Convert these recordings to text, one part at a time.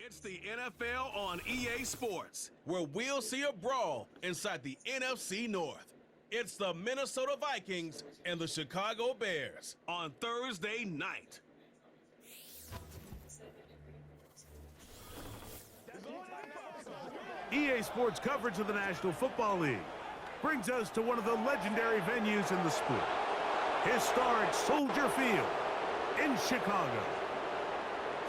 It's the NFL on EA Sports, where we'll see a brawl inside the NFC North. It's the Minnesota Vikings and the Chicago Bears on Thursday night. EA Sports coverage of the National Football League brings us to one of the legendary venues in the sport, historic Soldier Field in Chicago.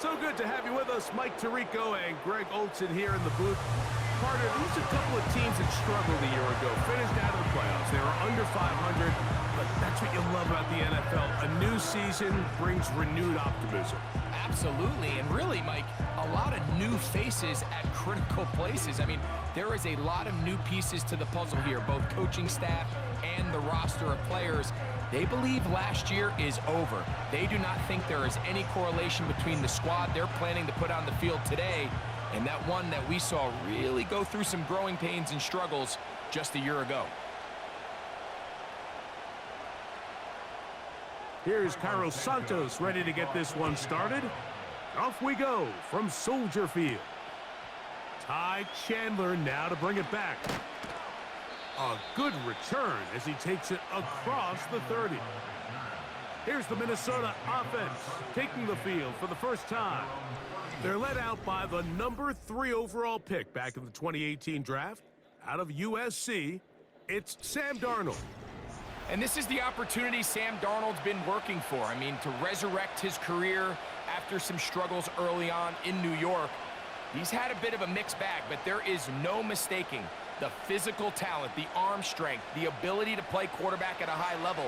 So good to have you with us, Mike Tirico and Greg Olson here in the booth. Partner, these are a couple of teams that struggled a year ago, finished out of the playoffs. They were under 500, but that's what you love about the NFL. A new season brings renewed optimism. Absolutely, and really, Mike, a lot of new faces at critical places. I mean, there is a lot of new pieces to the puzzle here, both coaching staff and the roster of players. They believe last year is over. They do not think there is any correlation between the squad they're planning to put on the field today and that one that we saw really go through some growing pains and struggles just a year ago. Here's Carlos Santos ready to get this one started. Off we go from Soldier Field. Ty Chandler now to bring it back. A good return as he takes it across the 30. Here's the Minnesota offense taking the field for the first time. They're led out by the number 3 overall pick back in the 2018 draft. Out of USC, it's Sam Darnold. And this is the opportunity Sam Darnold's been working for. I mean, to resurrect his career after some struggles early on in New York. He's had a bit of a mixed bag, but there is no mistaking the physical talent, the arm strength, the ability to play quarterback at a high level.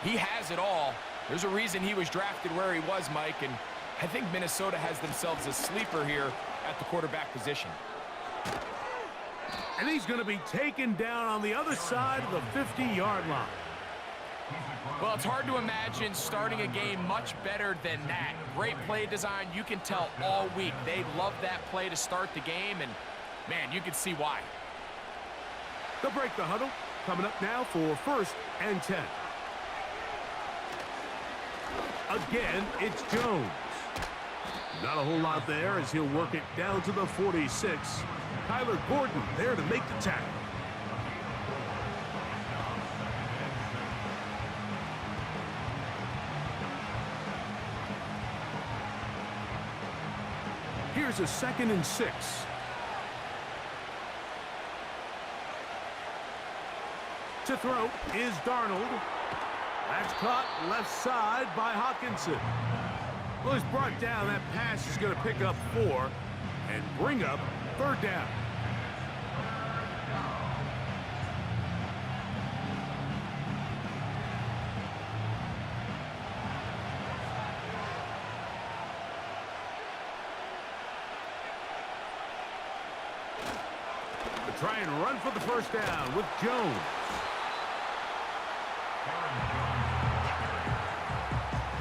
He has it all. There's a reason he was drafted where he was, Mike, and I think Minnesota has themselves a sleeper here at the quarterback position. And he's going to be taken down on the other side of the 50-yard line. Well, it's hard to imagine starting a game much better than that. Great play design. You can tell all week they love that play to start the game, and, man, you can see why. They'll break the huddle. Coming up now for 1st and 10. Again, it's Jones. Not a whole lot there as he'll work it down to the 46. Kyler Gordon there to make the tackle. Here's a 2nd and 6. To throw is Darnold. That's caught left side by Hawkinson. Well, he's brought down. That pass is going to pick up 4 and bring up 3rd down. Try and run for the 1st down with Jones.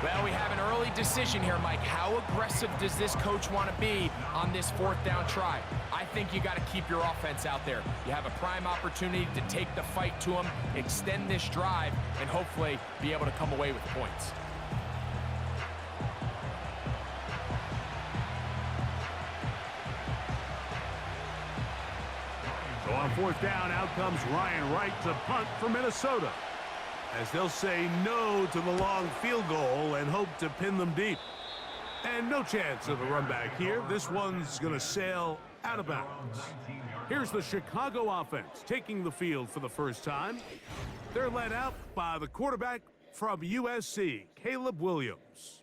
Well, we have an early decision here, Mike. How aggressive does this coach want to be on this 4th down try? I think you got to keep your offense out there. You have a prime opportunity to take the fight to them, extend this drive, and hopefully be able to come away with points. So on 4th down, out comes Ryan Wright to punt for Minnesota, as they'll say no to the long field goal and hope to pin them deep. And no chance of a run back here. This one's going to sail out of bounds. Here's the Chicago offense taking the field for the first time. They're led out by the quarterback from USC, Caleb Williams.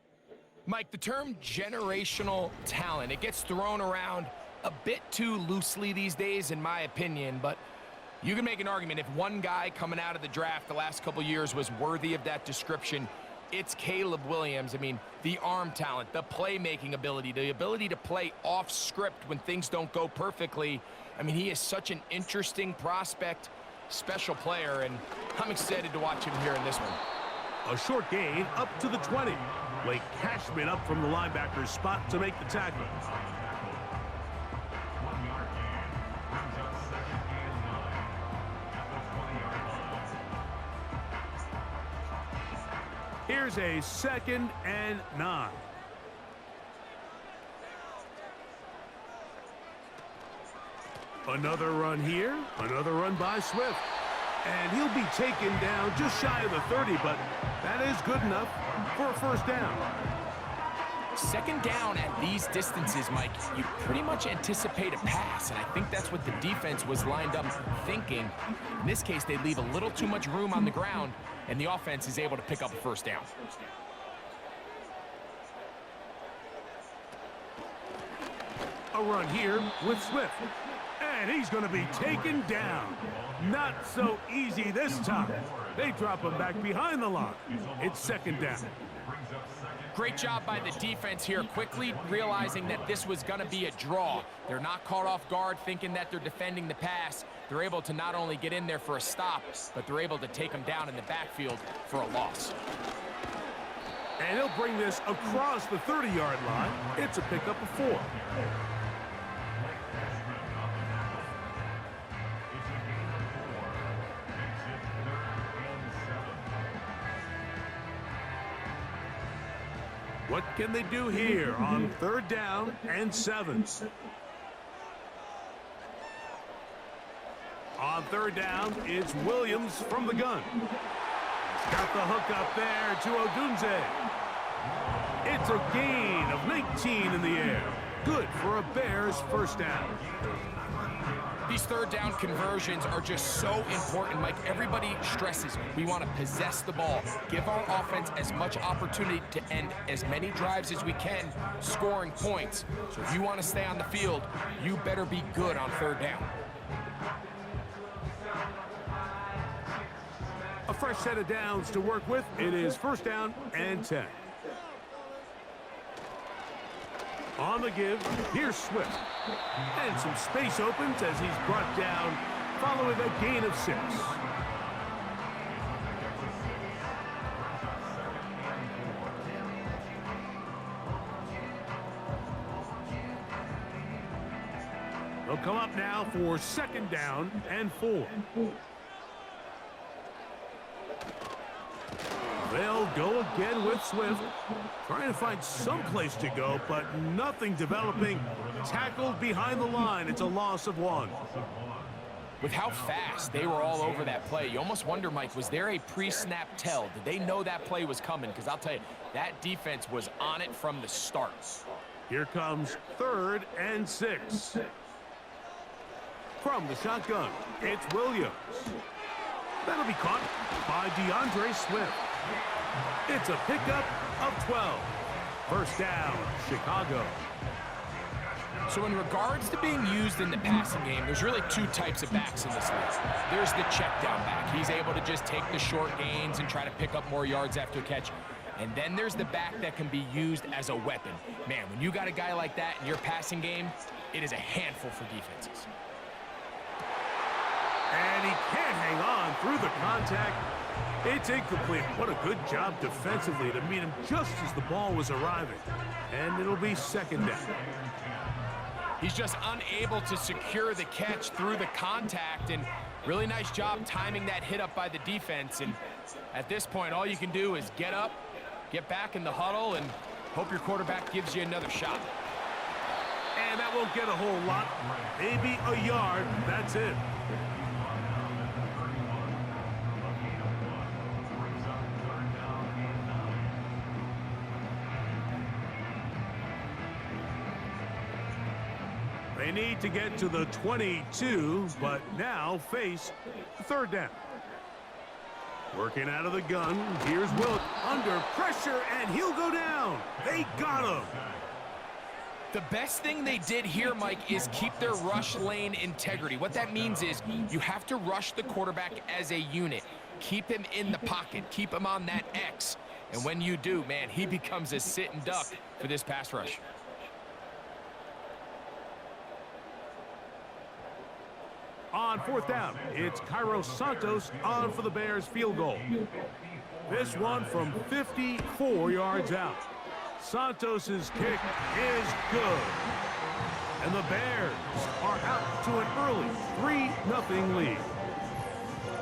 Mike, the term generational talent, it gets thrown around a bit too loosely these days, in my opinion, but you can make an argument if one guy coming out of the draft the last couple years was worthy of that description, it's Caleb Williams. I mean, the arm talent, the playmaking ability, the ability to play off script when things don't go perfectly. I mean, he is such an interesting prospect, special player, and I'm excited to watch him here in this one. A short gain up to the 20. Blake Cashman up from the linebacker's spot to make the tackle. Here's a 2nd and 9. Another run here, another run by Swift. And he'll be taken down just shy of the 30, but that is good enough for a first down. Second down at these distances, Mike, you pretty much anticipate a pass, and I think that's what the defense was lined up thinking. In this case, they leave a little too much room on the ground, and the offense is able to pick up a first down. A run here with Swift. And he's going to be taken down. Not so easy this time. They drop him back behind the line. It's second down. Great job by the defense here, quickly realizing that this was going to be a draw. They're not caught off guard thinking that they're defending the pass. They're able to not only get in there for a stop, but they're able to take him down in the backfield for a loss. And he'll bring this across the 30-yard line. It's a pickup of 4. What can they do here on third down and 7? On third down, it's Williams from the gun. He's got the hook up there to Odunze. It's a gain of 19 in the air. Good for a Bears first down. These third down conversions are just so important, Mike. Everybody stresses we want to possess the ball, give our offense as much opportunity to end as many drives as we can, scoring points. So if you want to stay on the field, you better be good on third down. A fresh set of downs to work with. It is first down and 10. On the give, here's Swift. And some space opens as he's brought down following a gain of 6. They'll come up now for second down and 4. They'll go again with Swift, trying to find some place to go, but nothing developing. Tackled behind the line. It's a loss of 1. With how fast they were all over that play, you almost wonder, Mike, was there a pre-snap tell? Did they know that play was coming? Because I'll tell you, that defense was on it from the start. Here comes third and 6. From the shotgun, it's Williams. That'll be caught by DeAndre Swift. It's a pickup of 12. First down, Chicago. So in regards to being used in the passing game, there's really 2 types of backs in this league. There's the check down back. He's able to just take the short gains and try to pick up more yards after a catch. And then there's the back that can be used as a weapon. Man, when you got a guy like that in your passing game, it is a handful for defenses. And he can't hang on through the contact. It's incomplete. What a good job defensively to meet him just as the ball was arriving. And it'll be second down. He's just unable to secure the catch through the contact, and really nice job timing that hit up by the defense. And at this point, all you can do is get up, get back in the huddle, and hope your quarterback gives you another shot. And that won't get a whole lot. Maybe a yard. That's it. They need to get to the 22, but now face third down. Working out of the gun, here's Wilt under pressure, and he'll go down. They got him. The best thing they did here, Mike, is keep their rush lane integrity. What that means is you have to rush the quarterback as a unit. Keep him in the pocket. Keep him on that X. And when you do, man, he becomes a sitting duck for this pass rush. On fourth down, it's Cairo Santos on for the Bears field goal. This one from 54 yards out. Santos's kick is good. And the Bears are out to an early 3-0 lead.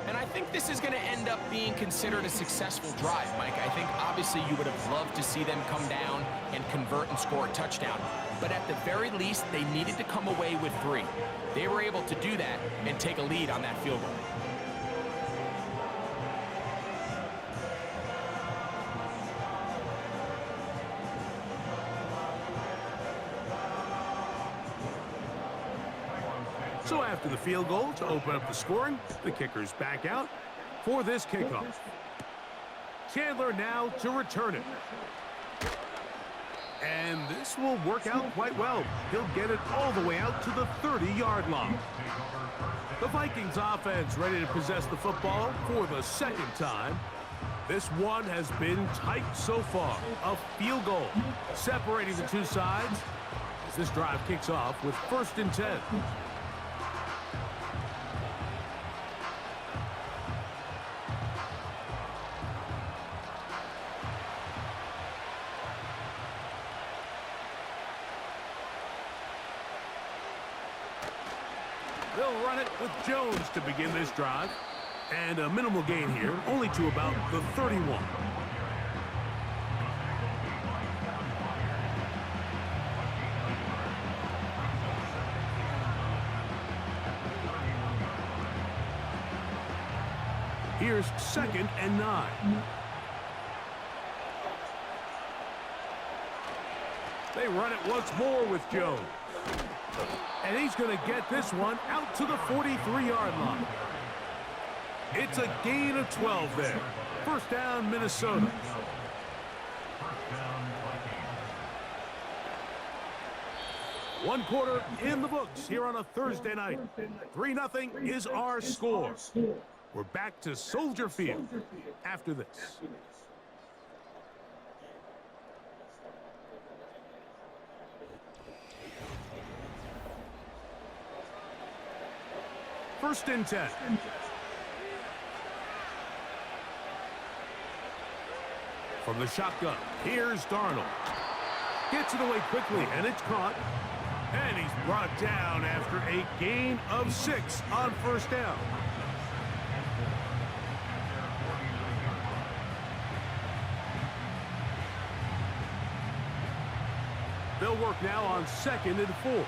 And I think this is going to end up being considered a successful drive, Mike. I think obviously you would have loved to see them come down and convert and score a touchdown. But at the very least, they needed to come away with 3. They were able to do that and take a lead on that field goal. So after the field goal to open up the scoring, the kicker's back out for this kickoff. Chandler now to return it. And this will work out quite well. He'll get it all the way out to the 30-yard line. The Vikings offense ready to possess the football for the second time. This one has been tight so far. A field goal separating the two sides as this drive kicks off with 1st and 10. They'll run it with Jones to begin this drive. And a minimal gain here, only to about the 31. Here's 2nd and 9. They run it once more with Jones. And he's going to get this one out to the 43-yard line. It's a gain of 12 there. 1st down, Minnesota. One quarter in the books here on a Thursday night. 3-0 is our score. We're back to Soldier Field after this. First and 10. From the shotgun, here's Darnold. Gets it away quickly, and it's caught. And he's brought down after a gain of 6 on 1st down. They'll work now on 2nd and 4.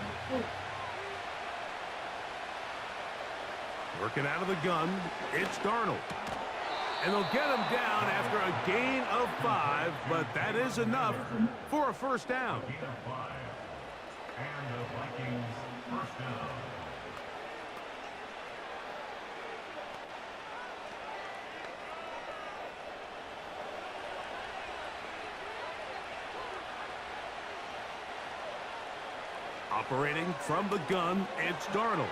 Working out of the gun, it's Darnold. And they'll get him down after a gain of 5, but that is enough for a 1st down. And the Vikings 1st down. Operating from the gun, it's Darnold.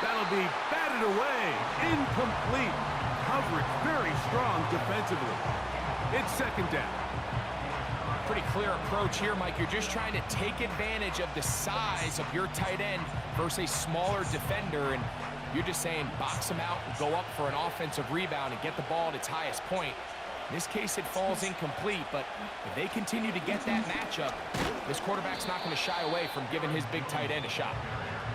That'll be batted away. Incomplete. Coverage very strong defensively. It's 2nd down. Pretty clear approach here, Mike. You're just trying to take advantage of the size of your tight end versus a smaller defender, and you're just saying box him out, go up for an offensive rebound, and get the ball at its highest point. In this case, it falls incomplete, but if they continue to get that matchup, this quarterback's not going to shy away from giving his big tight end a shot.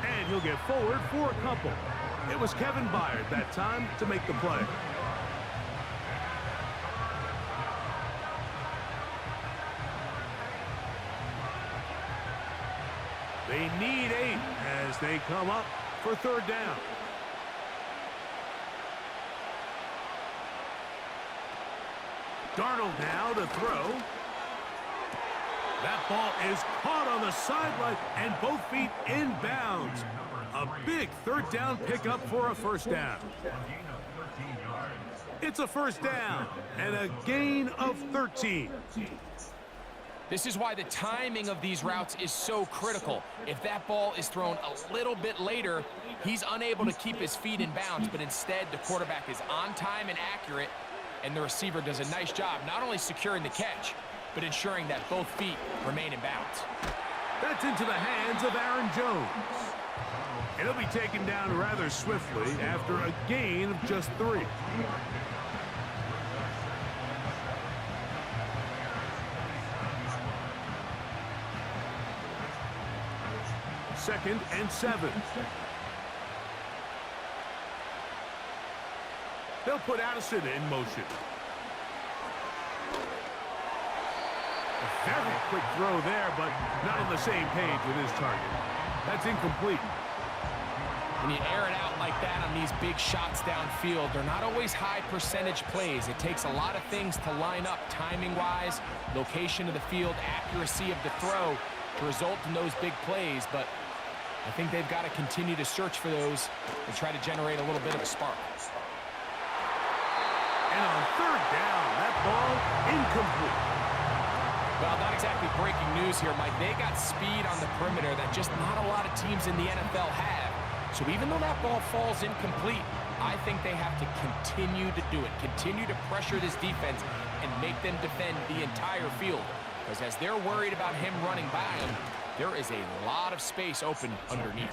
And he'll get forward for a couple. It was Kevin Byard that time to make the play. They need 8 as they come up for 3rd down. Darnold now to throw. That ball is caught on the sideline and both feet in bounds. A big 3rd down pickup for a 1st down. It's a 1st down and a gain of 13. This is why the timing of these routes is so critical. If that ball is thrown a little bit later, he's unable to keep his feet in bounds, but instead the quarterback is on time and accurate, and the receiver does a nice job not only securing the catch, but ensuring that both feet remain in bounds. That's into the hands of Aaron Jones. And he'll be taken down rather swiftly after a gain of just 3. Second and 7. They'll put Addison in motion. A very quick throw there, but not on the same page with his target. That's incomplete. When you air it out like that on these big shots downfield, they're not always high percentage plays. It takes a lot of things to line up timing-wise, location of the field, accuracy of the throw to result in those big plays, but I think they've got to continue to search for those and try to generate a little bit of a spark. And on third down, that ball incomplete. Well, not exactly breaking news here, Mike. They got speed on the perimeter that just not a lot of teams in the NFL have. So even though that ball falls incomplete, I think they have to continue to do it, continue to pressure this defense and make them defend the entire field. Because as they're worried about him running by them, there is a lot of space open underneath.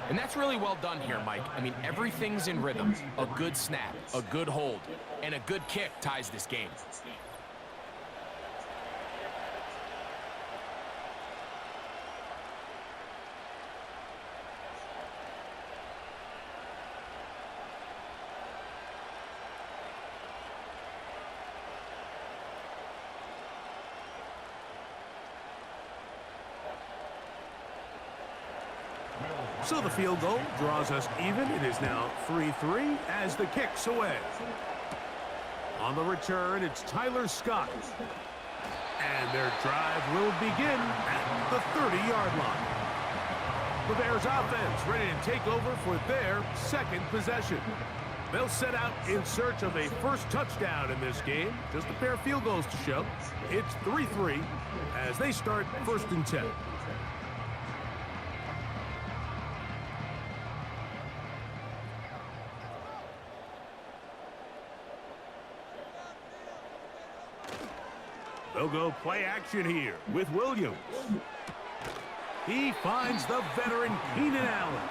And that's really well done here, Mike. I mean, everything's in rhythm. A good snap, a good hold, and a good kick ties this game. So the field goal draws us even. It is now 3-3 as the kick's away. On the return, it's Tyler Scott. And their drive will begin at the 30-yard line. The Bears offense ready to take over for their second possession. They'll set out in search of a first touchdown in this game. Just a pair of field goals to show. It's 3-3 as they start 1st and 10. They'll go play action here with Williams. He finds the veteran Keenan Allen.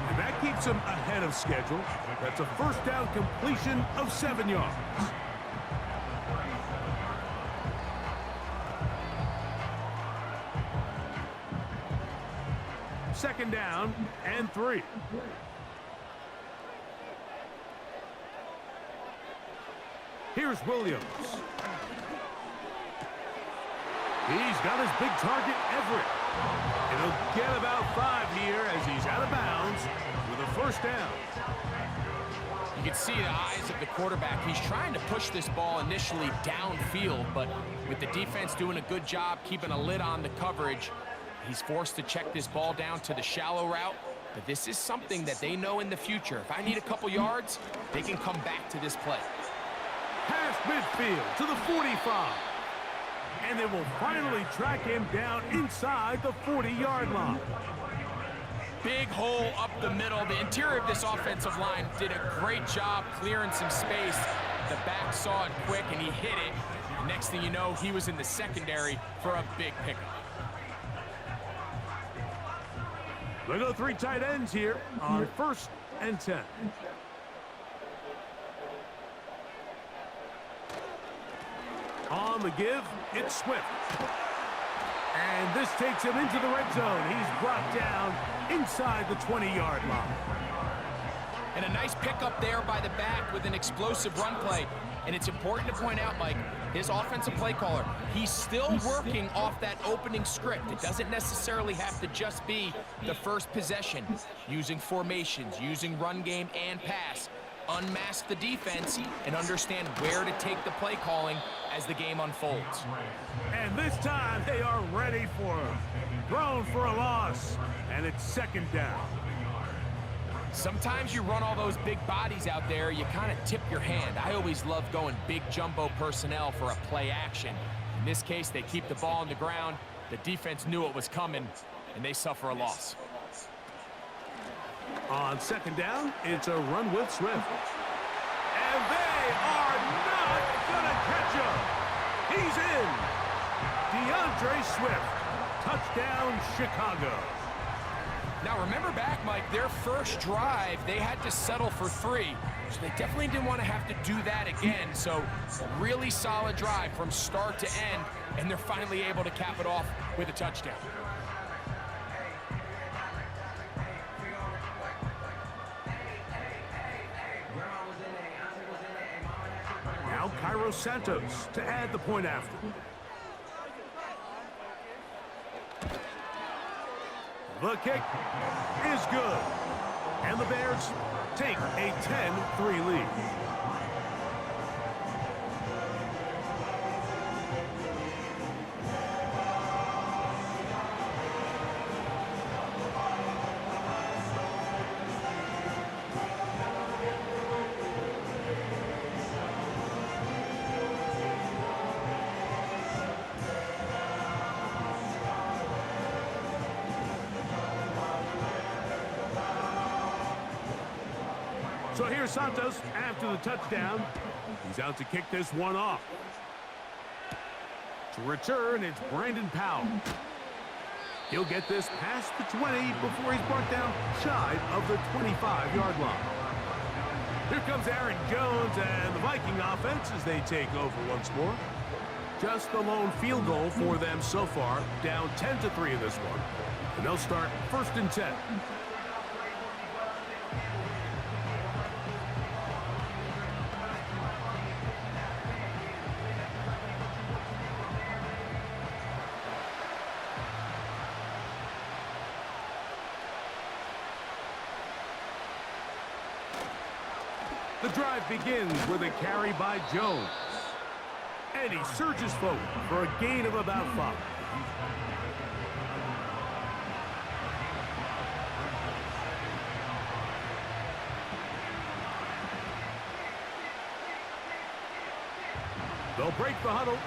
And that keeps him ahead of schedule. That's a first down completion of 7 yards. Second down and 3. Here's Williams. He's got his big target, Everett. And he'll get about 5 here as he's out of bounds with a first down. You can see the eyes of the quarterback. He's trying to push this ball initially downfield, but with the defense doing a good job keeping a lid on the coverage, he's forced to check this ball down to the shallow route. But this is something that they know in the future. If I need a couple yards, they can come back to this play. Past midfield to the 45. And they will finally track him down inside the 40-yard line. Big hole up the middle. The interior of this offensive line did a great job clearing some space. The back saw it quick, and he hit it. Next thing you know, he was in the secondary for a big pickup. They go 3 tight ends here on 1st and 10. On the give, it's Swift. And this takes him into the red zone. He's brought down inside the 20-yard line. And a nice pickup there by the back with an explosive run play. And it's important to point out, Mike, his offensive play caller, he's still working off that opening script. It doesn't necessarily have to just be the first possession. Using formations, using run game and pass. Unmask the defense and understand where to take the play calling as the game unfolds. And this time they are ready for him. Thrown for a loss, and it's 2nd down. Sometimes you run all those big bodies out there, you kind of tip your hand. I always love going big jumbo personnel for a play action. In this case, they keep the ball on the ground. The defense knew it was coming, and they suffer a loss. On 2nd down, it's a run with Swift. And they are not going to catch him. He's in. DeAndre Swift. Touchdown, Chicago. Now, remember back, Mike, their first drive, they had to settle for 3. So they definitely didn't want to have to do that again. So really solid drive from start to end, and they're finally able to cap it off with a touchdown. Santos to add the point after. The kick is good. And the Bears take a 10-3 lead. So here's Santos after the touchdown. He's out to kick this one off. To return, it's Brandon Powell. He'll get this past the 20 before he's brought down shy of the 25-yard line. Here comes Aaron Jones and the Viking offense as they take over once more. Just the lone field goal for them so far, down 10-3 in this one. And they'll start 1st and 10. The drive begins with a carry by Jones. And he surges forward for a gain of about 5. They'll break the huddle.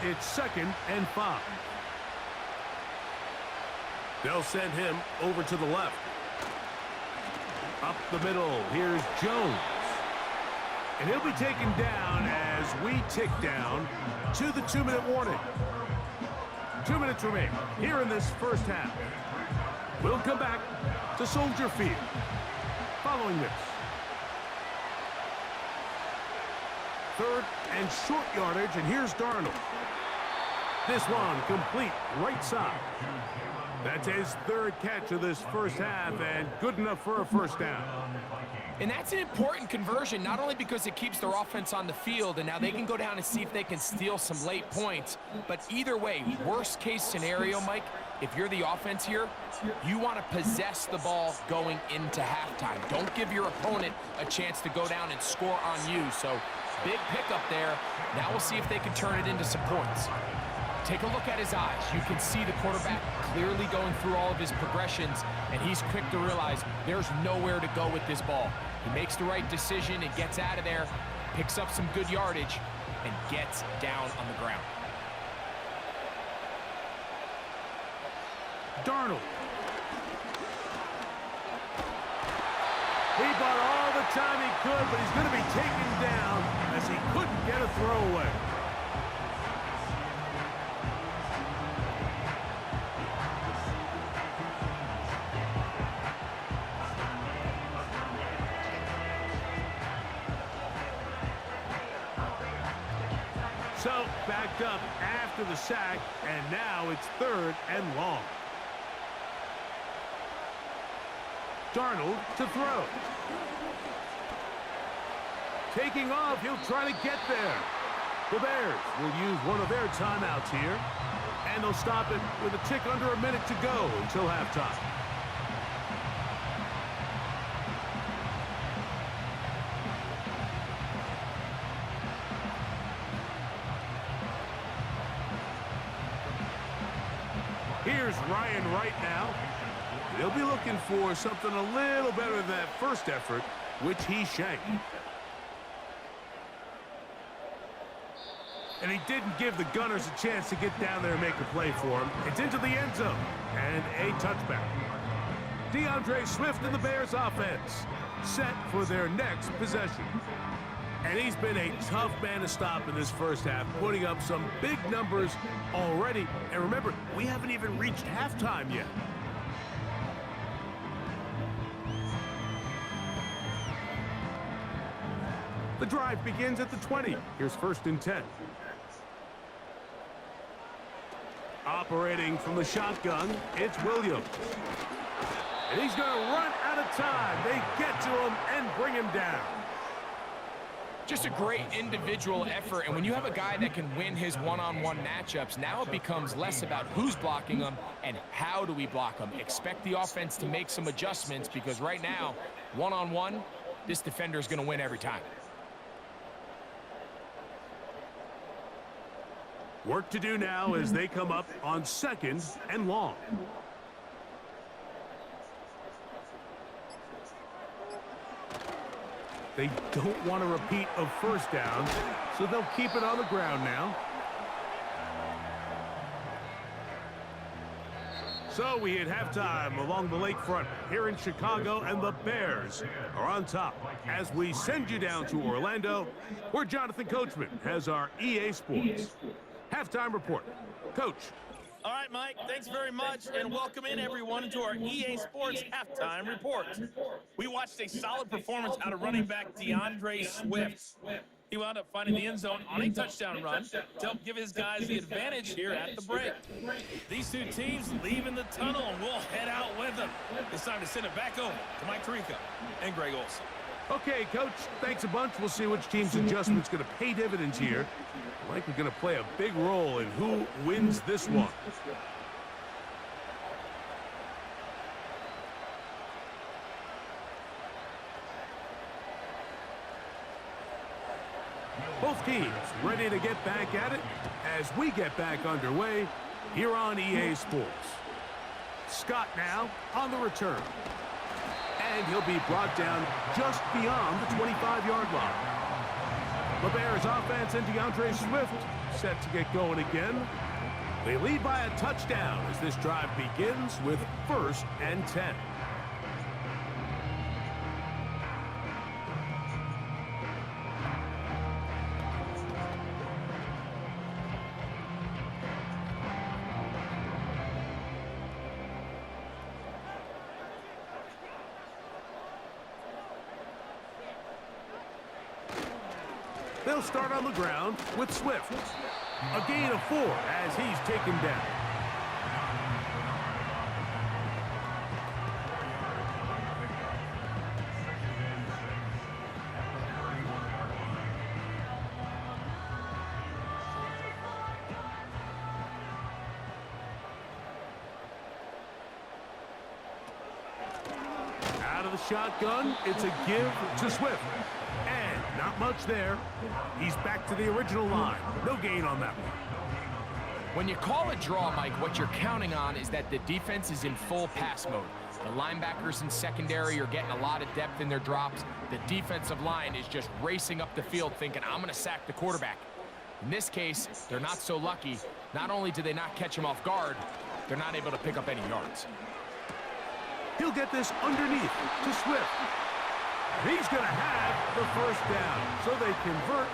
It's 2nd and 5. They'll send him over to the left. Up the middle, here's Jones. And he'll be taken down as we tick down to the 2-minute warning. 2 minutes remain here in this first half. We'll come back to Soldier Field following this. 3rd and short yardage, and here's Darnold. This one complete right side. That's his 3rd catch of this first half, and good enough for a first down. And that's an important conversion, not only because it keeps their offense on the field, and now they can go down and see if they can steal some late points. But either way, worst case scenario, Mike, if you're the offense here, you want to possess the ball going into halftime. Don't give your opponent a chance to go down and score on you. So big pickup there. Now we'll see if they can turn it into some points. Take a look at his eyes. You can see the quarterback clearly going through all of his progressions, and he's quick to realize there's nowhere to go with this ball. He makes the right decision and gets out of there, picks up some good yardage, and gets down on the ground. Darnold. He bought all the time he could, but he's going to be taken down as he couldn't get a throwaway. So, backed up after the sack, and now it's 3rd and long. Darnold to throw. Taking off, he'll try to get there. The Bears will use one of their timeouts here, and they'll stop it with a tick under a minute to go until halftime. Here's Ryan Wright now. They'll be looking for something a little better than that first effort, which he shanked. And he didn't give the Gunners a chance to get down there and make a play for him. It's into the end zone and a touchback. DeAndre Swift and the Bears offense set for their next possession. And he's been a tough man to stop in this first half, putting up some big numbers already. And remember, we haven't even reached halftime yet. The drive begins at the 20. Here's 1st and 10. Operating from the shotgun, it's Williams. And he's going to run out of time. They get to him and bring him down. Just a great individual effort, and when you have a guy that can win his one-on-one matchups, now it becomes less about who's blocking him and how do we block him. Expect the offense to make some adjustments because right now, one-on-one, this defender is going to win every time. Work to do now as they come up on 2nd and long. They don't want a repeat of 1st down, so they'll keep it on the ground now. So we hit halftime along the lakefront here in Chicago, and the Bears are on top. As we send you down to Orlando, where Jonathan Coachman has our EA Sports halftime report. Coach. All right, Mike, thanks very much, and welcome in everyone to our EA Sports halftime report. We watched a solid performance out of running back DeAndre Swift. He wound up finding the end zone on a touchdown run to help give his guys the advantage here at the break. These two teams leaving the tunnel, and we'll head out with them. It's time to send it back over to Mike Tirico and Greg Olson. Okay, Coach, thanks a bunch. We'll see which team's adjustment's going to pay dividends here. Likely going to play a big role in who wins this one. Both teams ready to get back at it as we get back underway here on EA Sports. Scott now on the return. And he'll be brought down just beyond the 25-yard line. The Bears offense and DeAndre Swift set to get going again. They lead by a touchdown as this drive begins with 1st and 10. They'll start on the ground with Swift. A gain of 4 as he's taken down. Out of the shotgun, it's a give to Swift. Not much there. He's back to the original line. No gain on that one. When you call a draw, Mike, what you're counting on is that the defense is in full pass mode. The linebackers in secondary are getting a lot of depth in their drops. The defensive line is just racing up the field thinking, I'm going to sack the quarterback. In this case, they're not so lucky. Not only do they not catch him off guard, they're not able to pick up any yards. He'll get this underneath to Swift. He's going to have the 1st down, so they convert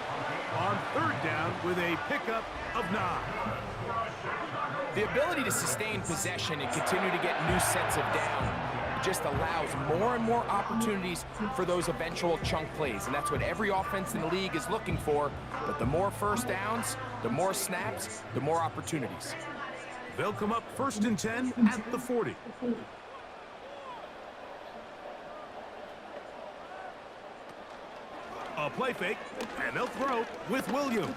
on 3rd down with a pickup of 9. The ability to sustain possession and continue to get new sets of down just allows more and more opportunities for those eventual chunk plays, and that's what every offense in the league is looking for. But the more 1st downs, the more snaps, the more opportunities. They'll come up 1st and 10 at the 40. A play fake, and they'll throw with Williams.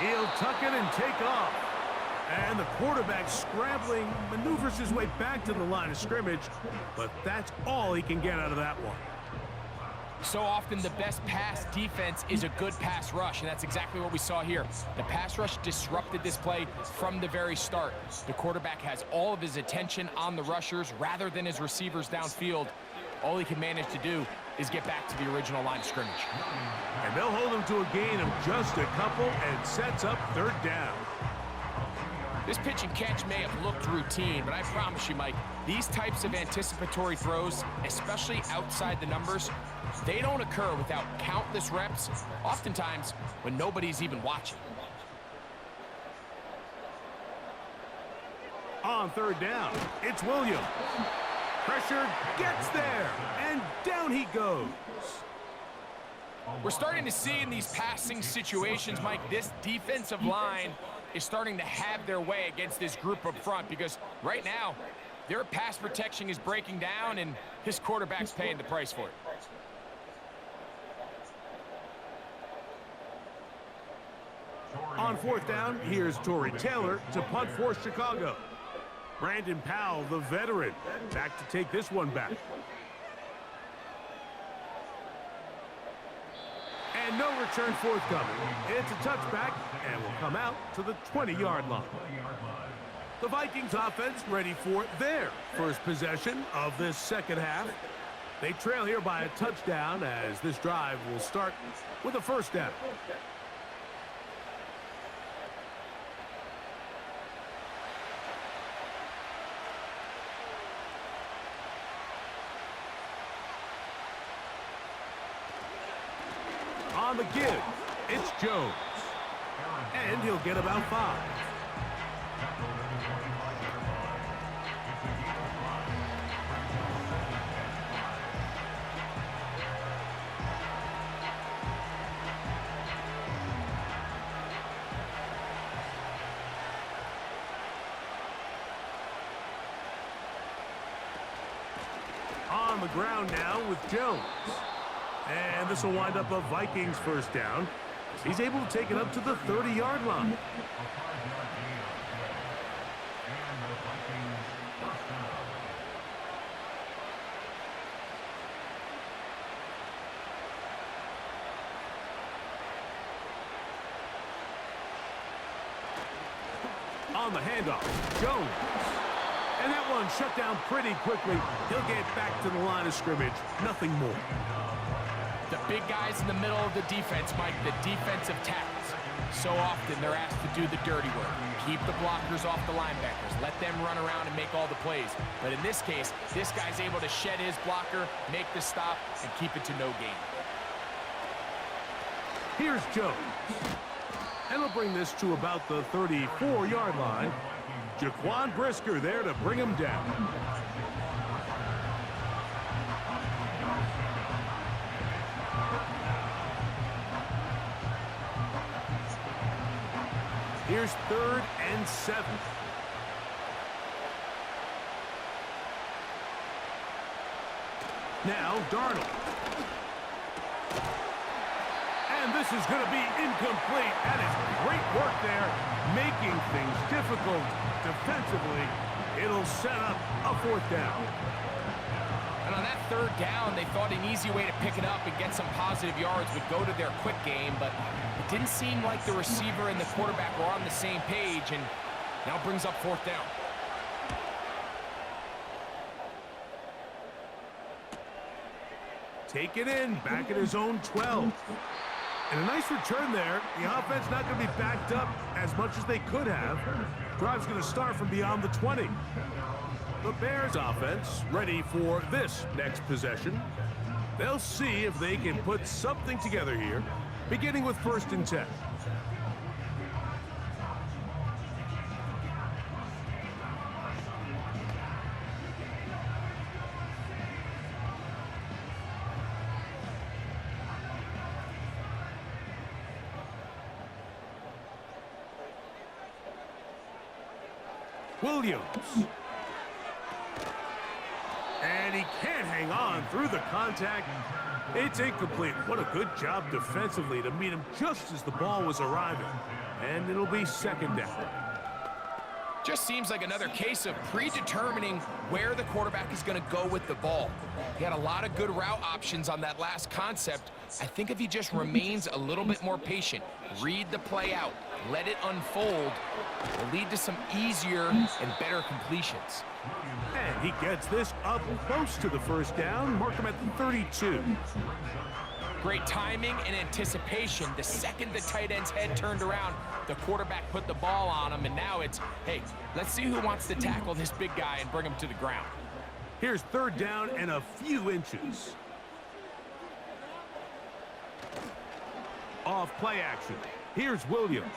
He'll tuck it and take off. And the quarterback scrambling, maneuvers his way back to the line of scrimmage, but that's all he can get out of that one. So often the best pass defense is a good pass rush, and that's exactly what we saw here. The pass rush disrupted this play from the very start. The quarterback has all of his attention on the rushers rather than his receivers downfield. All he can manage to do is get back to the original line of scrimmage. And they'll hold him to a gain of just a couple and sets up 3rd down. This pitch and catch may have looked routine, but I promise you, Mike, these types of anticipatory throws, especially outside the numbers, they don't occur without countless reps, oftentimes when nobody's even watching. On 3rd down, it's Williams. Pressure gets there, and down he goes. We're starting to see in these passing situations, Mike, this defensive line is starting to have their way against this group up front because right now, their pass protection is breaking down, and his quarterback's paying the price for it. On fourth down, here's Torrey Taylor to punt for Chicago. Brandon Powell, the veteran, back to take this one back. And no return forthcoming. It's a touchback and will come out to the 20-yard line. The Vikings offense ready for their first possession of this second half. They trail here by a touchdown as this drive will start with a first down. On the give, it's Jones. And he'll get about 5. On the ground now with Jones. And this will wind up a Vikings first down. He's able to take it up to the 30-yard line. On the handoff, Jones. And that one shut down pretty quickly. He'll get back to the line of scrimmage. Nothing more. The big guys in the middle of the defense, Mike, the defensive tackles. So often they're asked to do the dirty work. Keep the blockers off the linebackers. Let them run around and make all the plays. But in this case, this guy's able to shed his blocker, make the stop, and keep it to no gain. Here's Jones. And he'll bring this to about the 34-yard line. Jaquan Brisker there to bring him down. Here's 3rd and 7. Now Darnold. And this is going to be incomplete. That is great work there, making things difficult defensively. It'll set up a 4th down. And on that 3rd down, they thought an easy way to pick it up and get some positive yards would go to their quick game, but it didn't seem like the receiver and the quarterback were on the same page, and now brings up 4th down. Take it in, back at his own 12. And a nice return there. The offense not going to be backed up as much as they could have. Drive's going to start from beyond the 20. The Bears offense ready for this next possession. They'll see if they can put something together here, beginning with 1st and 10. Williams. And he can't hang on through the contact. It's incomplete. What a good job defensively to meet him just as the ball was arriving. And it'll be 2nd down. Just seems like another case of predetermining where the quarterback is going to go with the ball. He had a lot of good route options on that last concept. I think if he just remains a little bit more patient, read the play out, let it unfold, it will lead to some easier and better completions. And he gets this up close to the 1st down. Mark him at the 32. Great timing and anticipation. The second the tight end's head turned around, the quarterback put the ball on him, and now it's, hey, let's see who wants to tackle this big guy and bring him to the ground. Here's 3rd down and a few inches. Off play action. Here's Williams.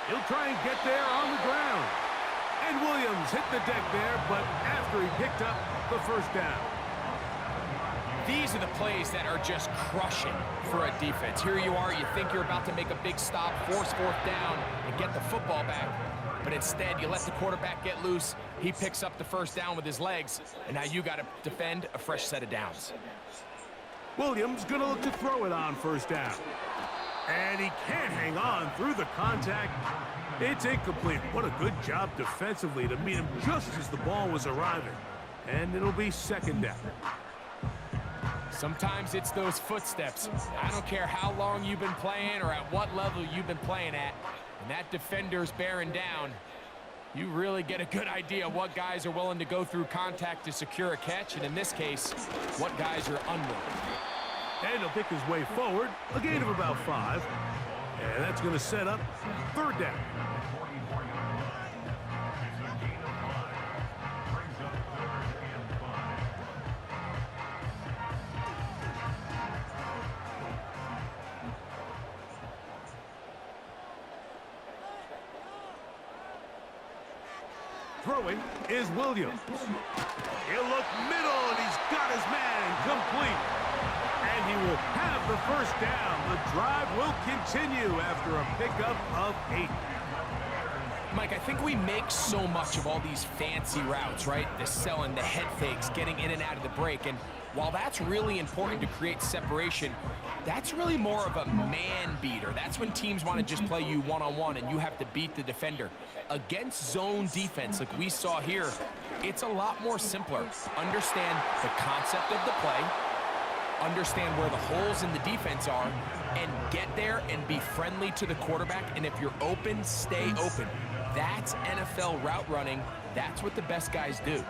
He'll try and get there on the ground. And Williams hit the deck there, but after he picked up the 1st down. These are the plays that are just crushing for a defense. Here you are, you think you're about to make a big stop, force 4th down, and get the football back. But instead, you let the quarterback get loose. He picks up the 1st down with his legs, and now you got to defend a fresh set of downs. Williams going to look to throw it on 1st down. And he can't hang on through the contact. It's incomplete. What a good job defensively to meet him just as the ball was arriving. And it'll be second down. Sometimes it's those footsteps. I don't care how long you've been playing or at what level you've been playing at. When that defender's bearing down, you really get a good idea what guys are willing to go through contact to secure a catch, and in this case, what guys are unwilling. And he'll pick his way forward, a gain of about 5. And that's going to set up third down. Throwing is Williams. He'll look middle, and he's got his man complete. And he will have the first down. The drive will continue after a pickup of 8. Mike, I think we make so much of all these fancy routes, right? The selling, the head fakes, getting in and out of the break. And while that's really important to create separation, that's really more of a man beater. That's when teams want to just play you one-on-one and you have to beat the defender. Against zone defense like we saw here, it's a lot more simpler. Understand the concept of the play, understand where the holes in the defense are, and get there and be friendly to the quarterback. And if you're open, stay open. That's NFL route running. That's what the best guys do.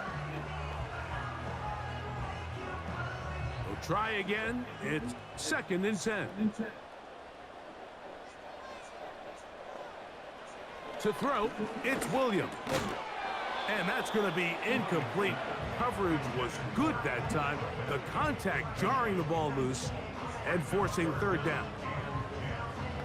We'll try again. It's second and 10. To throw, it's Williams. And that's going to be incomplete. Coverage was good that time. The contact jarring the ball loose and forcing third down.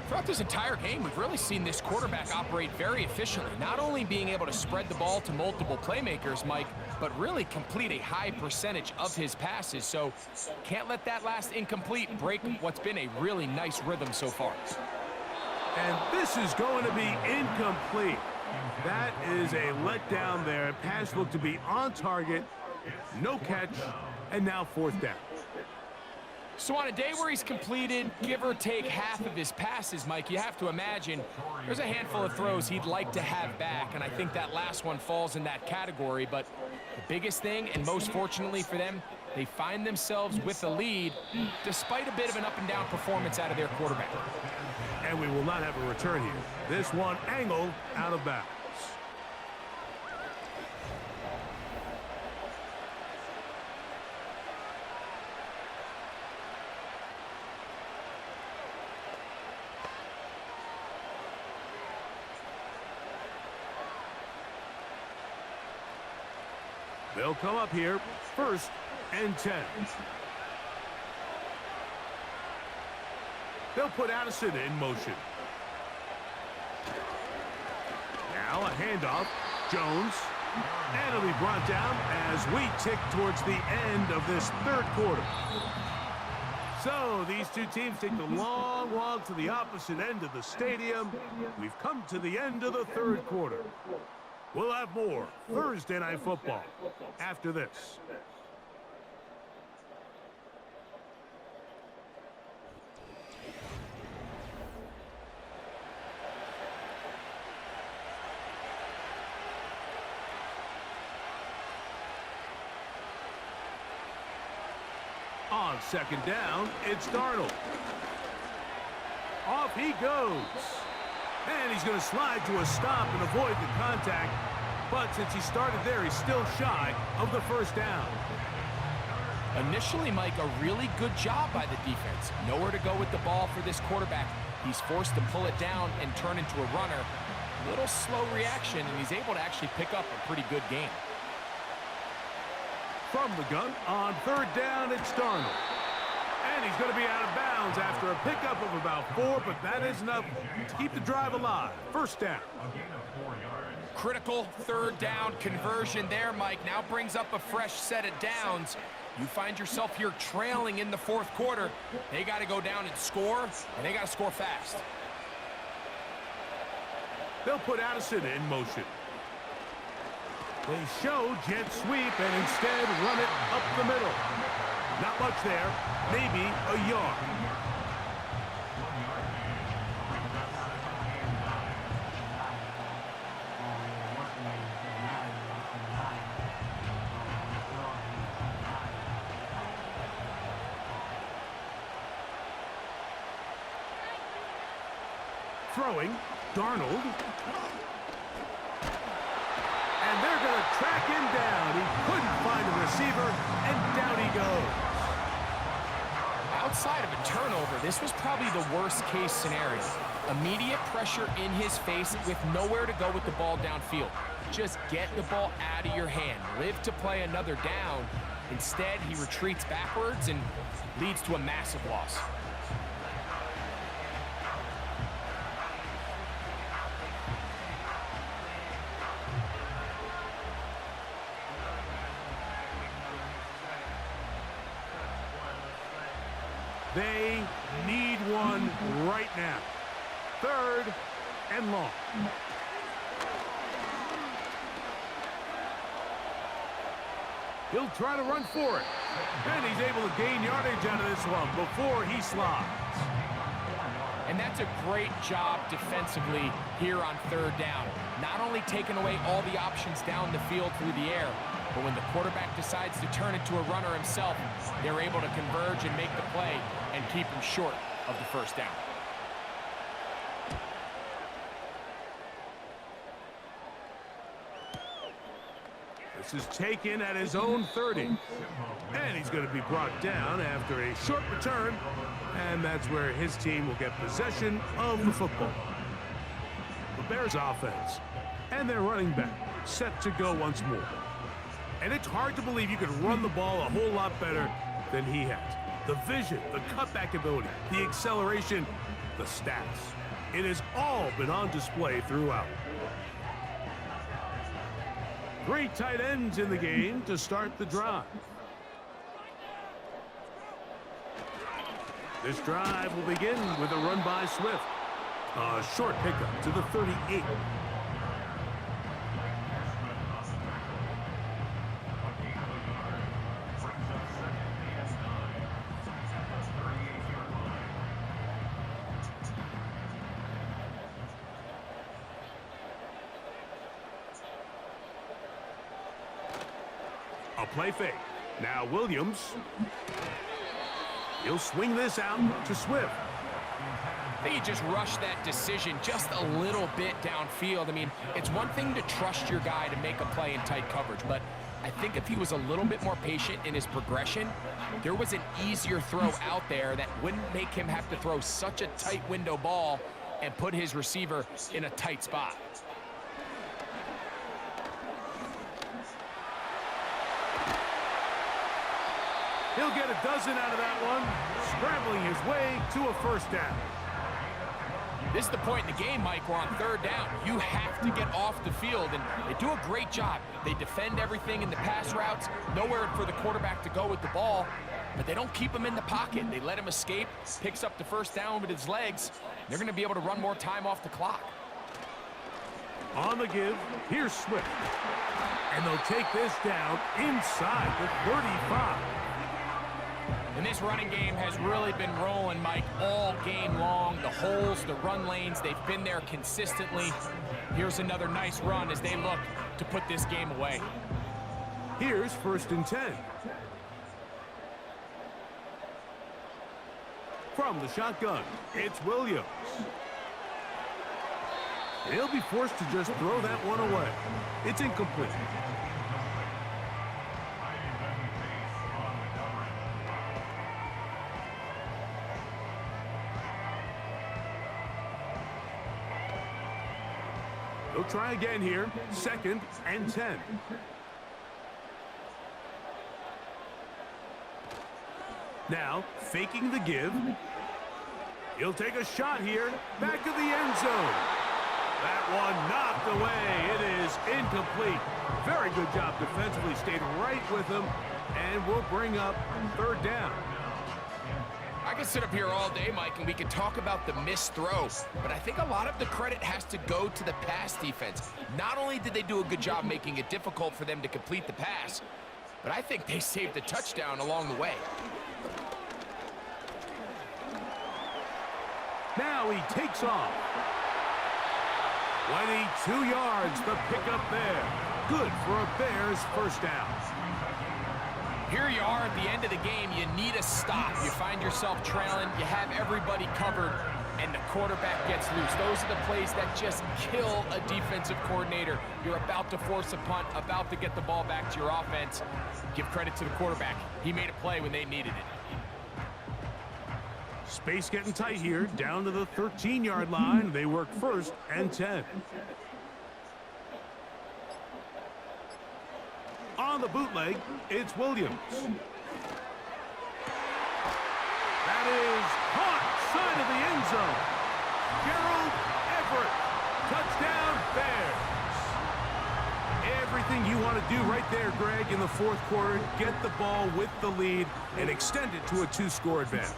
Throughout this entire game, we've really seen this quarterback operate very efficiently, not only being able to spread the ball to multiple playmakers, Mike, but really complete a high percentage of his passes. So can't let that last incomplete break what's been a really nice rhythm so far. And this is going to be incomplete. That is a letdown there. Pass looked to be on target, no catch, and now fourth down. So on a day where he's completed, give or take half of his passes, Mike, you have to imagine there's a handful of throws he'd like to have back, and I think that last one falls in that category. But the biggest thing, and most fortunately for them, they find themselves with the lead despite a bit of an up-and-down performance out of their quarterback. And we will not have a return here. This one angled out of bounds. They'll come up here, first and 10. They'll put Addison in motion. Now a handoff. Jones. And it'll be brought down as we tick towards the end of this third quarter. So these two teams take the long walk to the opposite end of the stadium. We've come to the end of the third quarter. We'll have more Thursday Night Football after this. On second down, it's Darnold. Off he goes. And he's going to slide to a stop and avoid the contact. But since he started there, he's still shy of the first down. Initially, Mike, a really good job by the defense. Nowhere to go with the ball for this quarterback. He's forced to pull it down and turn into a runner. Little slow reaction, and he's able to actually pick up a pretty good game. From the gun, on third down, it's Darnold. And he's going to be out of bounds after a pickup of about 4, but that is enough to keep the drive alive. First down. Critical third down conversion there, Mike. Now brings up a fresh set of downs. You find yourself here trailing in the fourth quarter. They got to go down and score, and they got to score fast. They'll put Addison in motion. They show jet sweep and instead run it up the middle. Not much there, maybe a yard. Throwing, Darnold. And they're going to track him down. He couldn't find a receiver, and down he goes. Outside of a turnover, this was probably the worst-case scenario. Immediate pressure in his face with nowhere to go with the ball downfield. Just get the ball out of your hand. Live to play another down. Instead, he retreats backwards and leads to a massive loss. They need one right now. 3rd and long. He'll try to run for it. And he's able to gain yardage out of this one before he slides. And that's a great job defensively here on 3rd down. Not only taking away all the options down the field through the air, but when the quarterback decides to turn into a runner himself, they're able to converge and make the play and keep him short of the 1st down. This is taken at his own 30. And he's going to be brought down after a short return. And that's where his team will get possession of the football. The Bears offense and their running back set to go once more. And it's hard to believe you could run the ball a whole lot better than he has. The vision, the cutback ability, the acceleration, the stats. It has all been on display throughout. 3 tight ends in the game to start the drive. This drive will begin with a run by Swift. A short pickup to the 38. A play fake. Now Williams. He'll swing this out to Swift. I think he just rushed that decision just a little bit downfield. I mean, it's one thing to trust your guy to make a play in tight coverage, but I think if he was a little bit more patient in his progression, there was an easier throw out there that wouldn't make him have to throw such a tight window ball and put his receiver in a tight spot. He'll get a dozen out of that one, scrambling his way to a 1st down. This is the point in the game, Mike, where on 3rd down, you have to get off the field, and they do a great job. They defend everything in the pass routes, nowhere for the quarterback to go with the ball, but they don't keep him in the pocket. They let him escape, picks up the 1st down with his legs. They're going to be able to run more time off the clock. On the give, here's Swift. And they'll take this down inside the 35. And this running game has really been rolling, Mike, all game long. The holes, the run lanes, they've been there consistently. Here's another nice run as they look to put this game away. Here's 1st and 10. From the shotgun, it's Williams. He'll be forced to just throw that one away. It's incomplete. They'll try again here. 2nd and 10. Now, faking the give. He'll take a shot here. Back of the end zone. That one knocked away. It is incomplete. Very good job defensively. Stayed right with him. And we'll bring up 3rd down. I could sit up here all day, Mike, and we could talk about the missed throw, but I think a lot of the credit has to go to the pass defense. Not only did they do a good job making it difficult for them to complete the pass, but I think they saved a touchdown along the way. Now he takes off. 22 yards, the pickup there. Good for a Bears 1st down. Here you are at the end of the game. You need a stop. You find yourself trailing. You have everybody covered. and the quarterback gets loose. Those are the plays that just kill a defensive coordinator. You're about to force a punt, about to get the ball back to your offense. Give credit to the quarterback. He made a play when they needed it. Space getting tight here, down to the 13-yard line. They work 1st and 10. On the bootleg, it's Williams. That is caught, side of the end zone. Gerald Everett, touchdown Bears. Everything you want to do right there, Greg, in the 4th quarter. Get the ball with the lead and extend it to a 2-score advantage.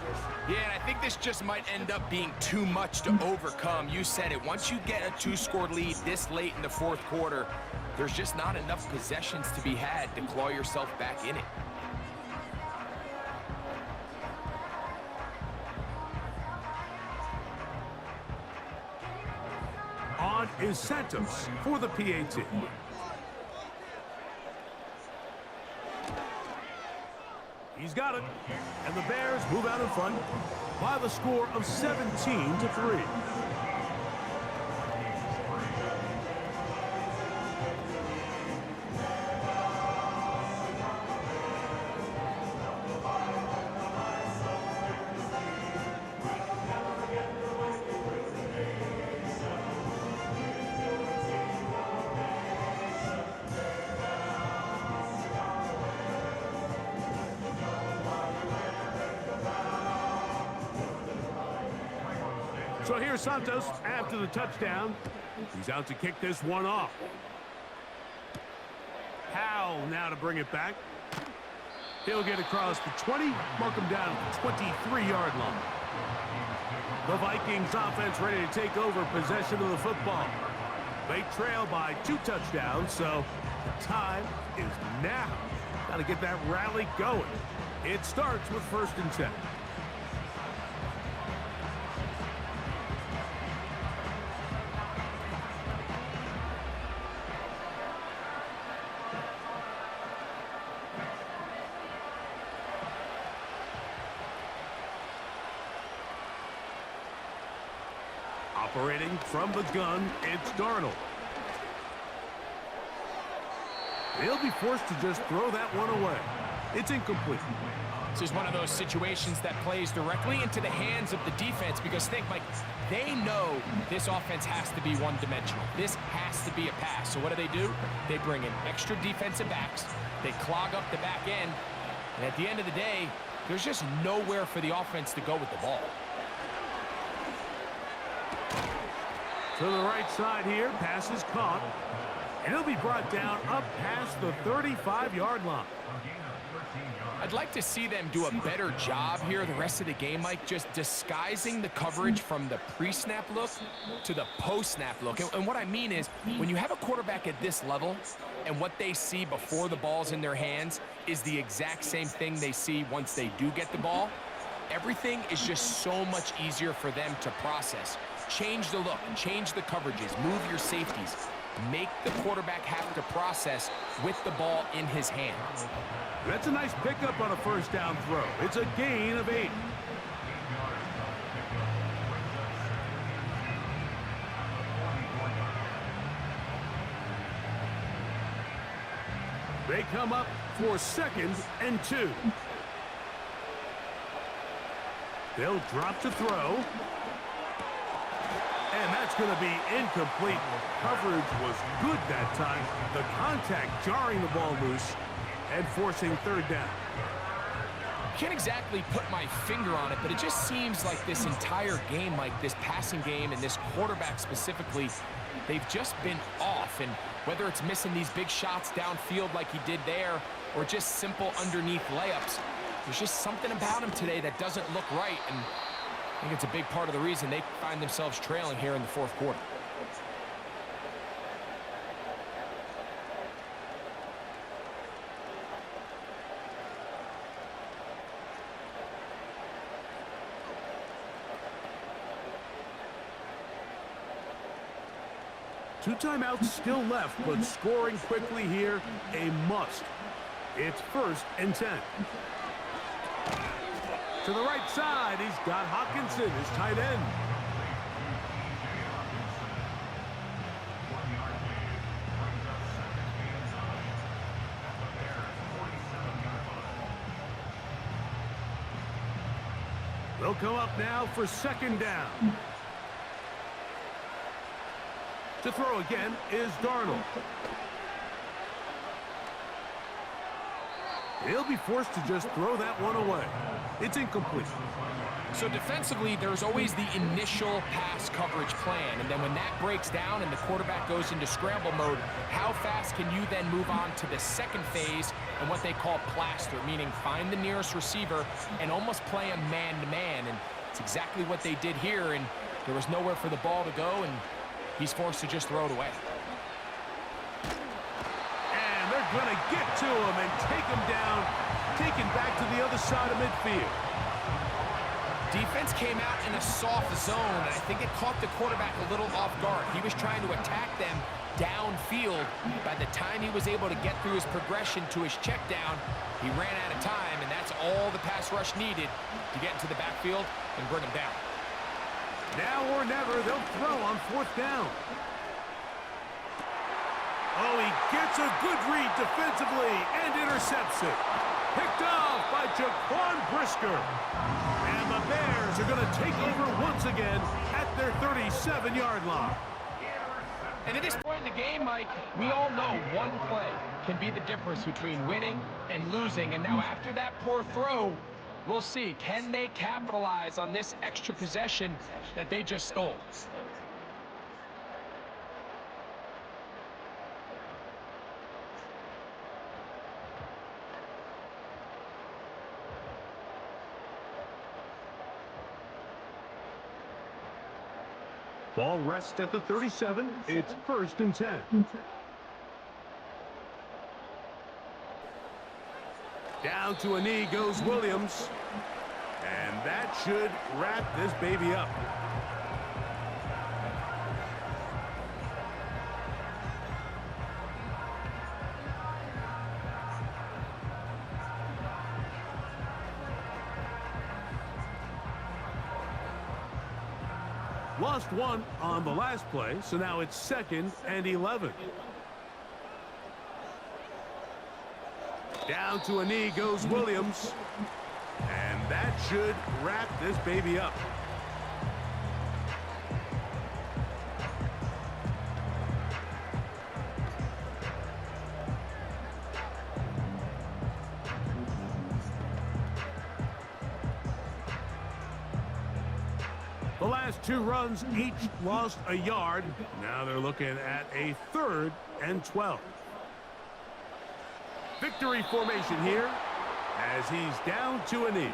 Yeah, and I think this just might end up being too much to overcome. You said it. Once you get a 2-score lead this late in the 4th quarter, there's just not enough possessions to be had to claw yourself back in it. On is Santos for the PAT. He's got it, and the Bears move out in front by the score of 17-3. So here's Santos after the touchdown. He's out to kick this one off. Howell now to bring it back. He'll get across the 20, mark him down at the 23-yard line. The Vikings offense ready to take over possession of the football. They trail by 2 touchdowns, so the time is now. Got to get that rally going. It starts with 1st and 10. Operating from the gun, it's Darnold. He'll be forced to just throw that one away. It's incomplete. This is one of those situations that plays directly into the hands of the defense because think, Mike, they know this offense has to be one-dimensional. This has to be a pass. So what do? They bring in extra defensive backs. They clog up the back end. And at the end of the day, there's just nowhere for the offense to go with the ball. To the right side here, pass is caught. And he'll be brought down up past the 35-yard line. I'd like to see them do a better job here the rest of the game, Mike, just disguising the coverage from the pre-snap look to the post-snap look. And what I mean is, when you have a quarterback at this level and what they see before the ball's in their hands is the exact same thing they see once they do get the ball, everything is just so much easier for them to process. Change the look, change the coverages, move your safeties. Make the quarterback have to process with the ball in his hand. That's a nice pickup on a 1st down throw. It's a gain of 8. They come up for 2nd and 2. They'll drop to throw. And that's going to be incomplete. Coverage was good that time. The contact jarring the ball loose and forcing 3rd down. Can't exactly put my finger on it, but it just seems like this entire game, like this passing game and this quarterback specifically, they've just been off. And whether it's missing these big shots downfield like he did there or just simple underneath layups, there's just something about him today that doesn't look right. And I think it's a big part of the reason they find themselves trailing here in the 4th quarter. Two timeouts still left, but scoring quickly here, a must. It's 1st and 10. To the right side, he's got Hawkinson, his tight end. They'll come up now for second down. To throw again is Darnold. He'll be forced to just throw that one away. It's incomplete. So defensively, there's always the initial pass coverage plan, and then when that breaks down and the quarterback goes into scramble mode, how fast can you then move on to the second phase and what they call plaster, meaning find the nearest receiver and almost play him man-to-man, and it's exactly what they did here, and there was nowhere for the ball to go, and he's forced to just throw it away. And they're going to get to him and take him down, taken back to the other side of midfield. Defense came out in a soft zone, and I think it caught the quarterback a little off guard. He was trying to attack them downfield. By the time he was able to get through his progression to his check down, he ran out of time, and that's all the pass rush needed to get into the backfield and bring him down. Now or never, they'll throw on fourth down. Oh, he gets a good read defensively and intercepts it. Picked off by Jaquan Brisker. And the Bears are going to take over once again at their 37-yard line. And at this point in the game, Mike, we all know one play can be the difference between winning and losing. And now after that poor throw, we'll see, can they capitalize on this extra possession that they just stole? Ball rests at the 37. It's 1st and 10. Down to a knee goes Williams. And that should wrap this baby up. Lost one on the last play, so now it's 2nd and 11. Down to a knee goes Williams. And that should wrap this baby up. The last two runs each lost a yard. Now they're looking at a 3rd and 12. Victory formation here as he's down to a knee.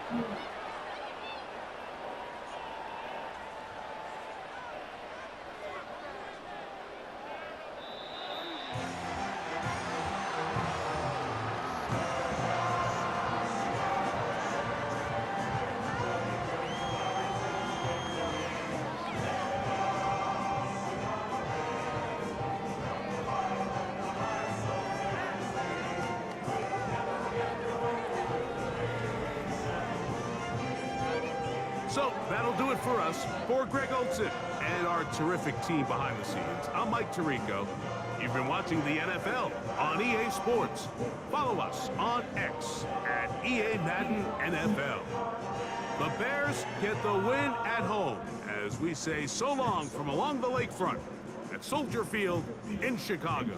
So that'll do it for us. For Greg Olson and our terrific team behind the scenes, I'm Mike Tirico. You've been watching the NFL on EA Sports. Follow us on X at EA Madden NFL. The Bears get the win at home as we say so long from along the lakefront at Soldier Field in Chicago.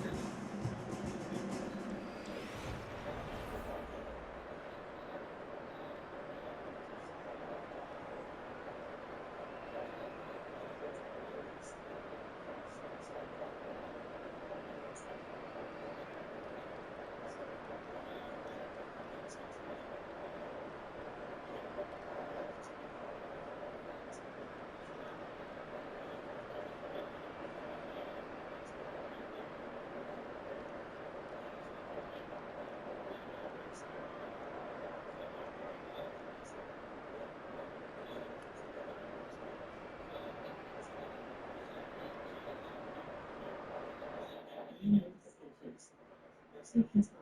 Thank you.